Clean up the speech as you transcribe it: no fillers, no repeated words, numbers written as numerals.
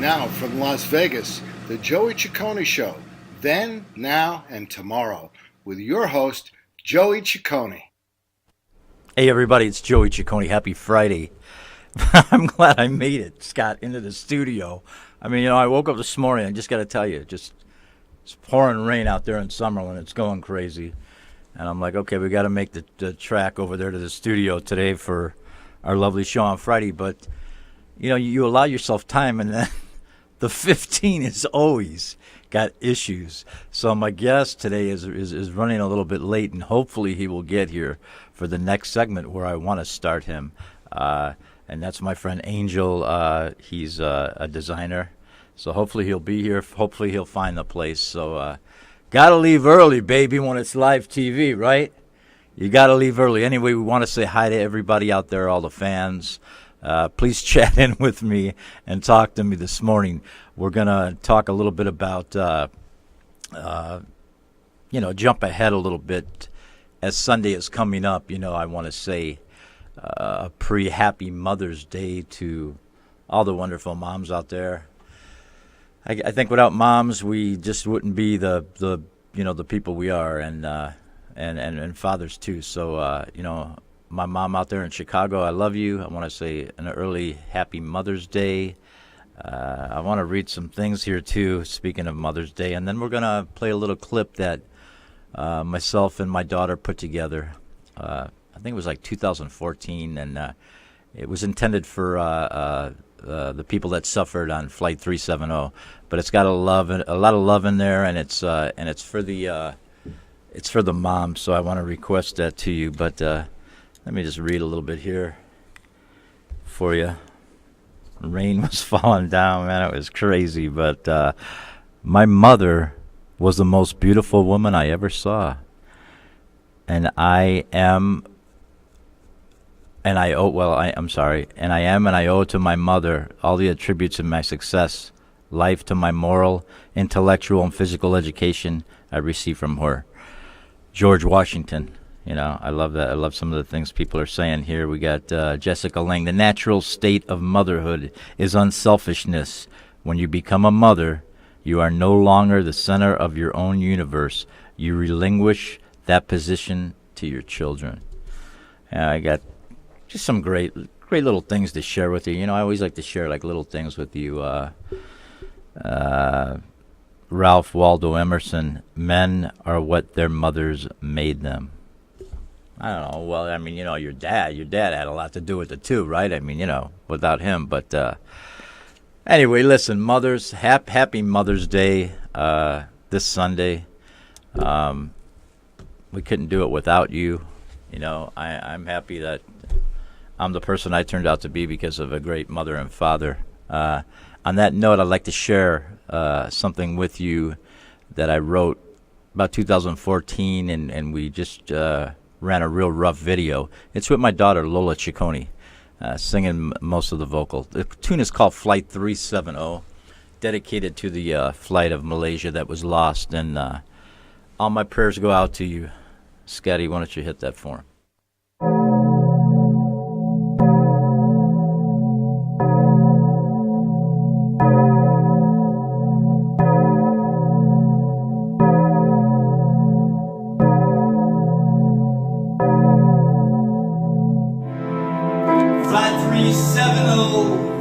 Now from Las Vegas, the Joey Ciccone Show. Then, now, and tomorrow with your host, Joey Ciccone. Hey everybody, it's Joey Ciccone. Happy Friday. I'm glad I made it, Scott, into the studio. I mean, I woke up this morning, I just got to tell you, it's pouring rain out there in Summerlin. It's going crazy. And I'm like, okay, we got to make the track over there to the studio today for our lovely show on Friday. But, you allow yourself time, and then the 15 is always got issues. So my guest today is running a little bit late, and hopefully he will get here for the next segment where I want to start him. And that's my friend Angel. He's a designer. So hopefully he'll be here. Hopefully he'll find the place. So got to leave early, baby, when it's live TV, right? You got to leave early. Anyway, we want to say hi to everybody out there, all the fans. Please chat in with me and talk to me this morning. We're going to talk a little bit about, jump ahead a little bit. As Sunday is coming up, I want to say a pre-happy Mother's Day to all the wonderful moms out there. I think without moms, we just wouldn't be the people we are, and fathers too. So my mom out there in Chicago, I love you. I want to say an early happy Mother's Day. I want to read some things here too. Speaking of Mother's Day, and then we're gonna play a little clip that myself and my daughter put together. I think it was like 2014, and it was intended for the people that suffered on Flight 370, but it's got a lot of love in there, and it's for the mom. So I want to request that to you. But let me just read a little bit here for you. Rain was falling down, man. It was crazy, but my mother was the most beautiful woman I ever saw, and I am and I owe to my mother all the attributes of my success, life to my moral, intellectual, and physical education I received from her. George Washington, I love that. I love some of the things people are saying here. We got Jessica Lang. The natural state of motherhood is unselfishness. When you become a mother, you are no longer the center of your own universe. You relinquish that position to your children. I got just some great little things to share with you. I always like to share like little things with you. Ralph Waldo Emerson, men are what their mothers made them. I don't know. Well, I mean, your dad had a lot to do with it too, right? I mean, without him. But anyway, listen, mothers, happy Mother's Day this Sunday. We couldn't do it without you. I'm happy that I'm the person I turned out to be because of a great mother and father. On that note, I'd like to share something with you that I wrote about 2014, and we just ran a real rough video. It's with my daughter, Lola Ciccone, singing most of the vocal. The tune is called Flight 370, dedicated to the flight of Malaysia that was lost, and all my prayers go out to you. Scotty, why don't you hit that for him? Flight 370